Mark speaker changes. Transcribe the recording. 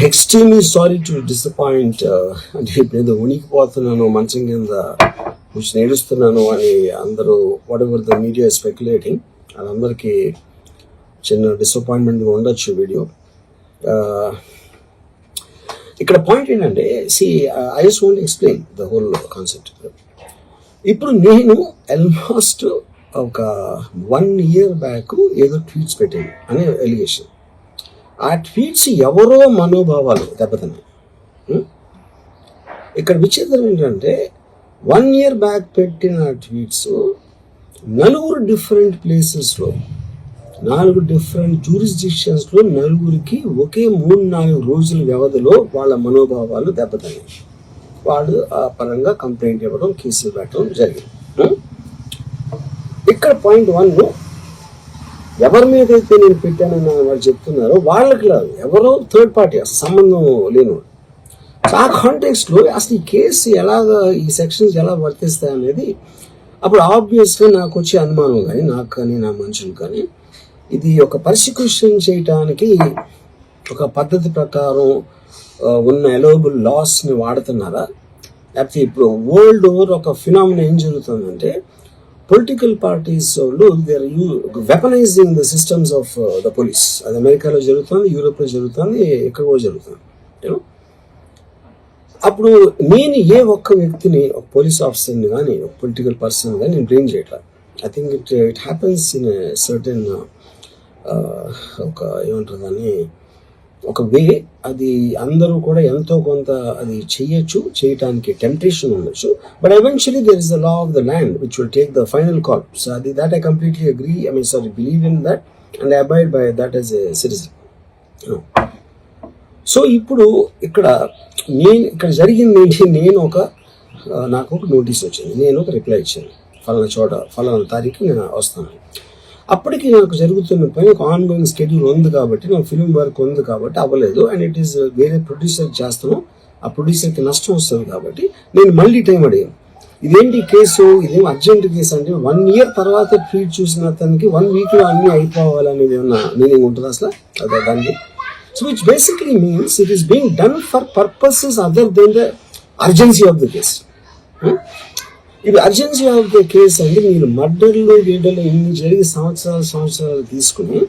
Speaker 1: Extremely sorry to disappoint. అంటే ఇప్పుడు ఉనికిపోతున్నాను, మంచం కింద కొంచెం నేడుస్తున్నాను అని అందరూ what ever the media speculating, వాళ్ళందరికీ చిన్న డిసప్పాయింట్మెంట్గా ఉండొచ్చు వీడియో. ఇక్కడ పాయింట్ ఏంటంటే, I just want explain the whole concept. ఇప్పుడు నేను ఆల్మోస్ట్ ఒక 1 year బ్యాక్ ఏదో ట్వీట్స్ పెట్టాను అనే ఎలిగేషన్. ఆ ట్వీట్స్ ఎవరో మనోభావాలు దెబ్బతిన్నాయి. ఇక్కడ విచిత్రం ఏంటంటే 1 year బ్యాక్ పెట్టిన ట్వీట్స్ 4 డిఫరెంట్ ప్లేసెస్లో 4 డిఫరెంట్ జ్యూరిస్డిక్షన్స్లో 4కి ఒకే 3-4 రోజుల వ్యవధిలో వాళ్ళ మనోభావాలు దెబ్బతిన్నాయి. వాళ్ళు ఆ పరంగా కంప్లైంట్ ఇవ్వడం, కేసులు పెట్టడం జరిగింది. ఇక్కడ పాయింట్ 1, ఎవరి మీద అయితే నేను పెట్టానని వాళ్ళు చెప్తున్నారో వాళ్ళకి లేదు, ఎవరో థర్డ్ పార్టీ, అసలు సంబంధం లేనివాడు. ఆ కాంటెక్స్ట్లో అసలు ఈ కేసు ఎలాగా, ఈ సెక్షన్స్ ఎలా వర్తిస్తాయి అనేది అప్పుడు ఆబ్వియస్గా నాకు వచ్చే అనుమానం కానీ, నాకు కానీ నా మనుషులు కానీ, ఇది ఒక పర్సిక్యూషన్ చేయటానికి ఒక పద్ధతి ప్రకారం ఉన్న ఎలోబుల్ లాస్ని వాడుతున్నారా, లేకపోతే ఇప్పుడు వరల్డ్ ఓవర్ ఒక ఫినామినా ఏం జరుగుతుందంటే, పొలిటికల్ పార్టీస్ వాళ్ళు they are weaponizing the systems of the police. అది అమెరికాలో జరుగుతుంది, యూరోప్లో జరుగుతుంది, ఎక్కడ కూడా జరుగుతుంది. అప్పుడు నేను ఏ ఒక్క వ్యక్తిని, ఒక పోలీస్ ఆఫీసర్ని కానీ, ఒక పొలిటికల్ పర్సన్ కానీ నేను బ్లేమ్ చేయట్లేదు. I think it happens in certain ఒక ఏమంటారు దాన్ని, ఒక వే. అది అందరూ కూడా ఎంతో కొంత అది చేయటానికి టెంప్టేషన్ ఉండొచ్చు. But eventually there is the law of the land which will take the final call. So అది that I completely agree, believe in that and I abide by that as a citizen. So ఇప్పుడు ఇక్కడ జరిగింది ఏంటి, నాకు ఒక notice వచ్చింది, నేను ఒక రిప్లై ఇచ్చాను, ఫలానా తారీఖు నేను వస్తాను. అప్పటికి నాకు జరుగుతున్న పని ఒక ఆన్గోయింగ్ స్కెడ్యూల్ ఉంది కాబట్టి, నాకు ఫిల్మ్ వర్క్ ఉంది కాబట్టి అవ్వలేదు. అండ్ ఇట్ ఈస్ వేరే ప్రొడ్యూసర్ చేస్తాను, ఆ ప్రొడ్యూసర్కి నష్టం వస్తుంది కాబట్టి నేను మళ్ళీ టైం అడిగాను. ఇదేంటి కేసు, ఇదేం అర్జెంట్ కేసు అంటే 1 year తర్వాత ట్వీట్ చూసిన అతనికి 1 weekలో అన్నీ అయిపోవాలనేది ఏమన్నా మీనింగ్ ఉంటుంది అసలు దానికి? So which basically means it is being done for purposes other than the urgency of the case. ఇది అర్జెన్సీ ఆఫ్ ద కేసు అంటే, మీరు మర్డర్లు గీడలు ఇన్ని జరిగి సంవత్సరాలు తీసుకుని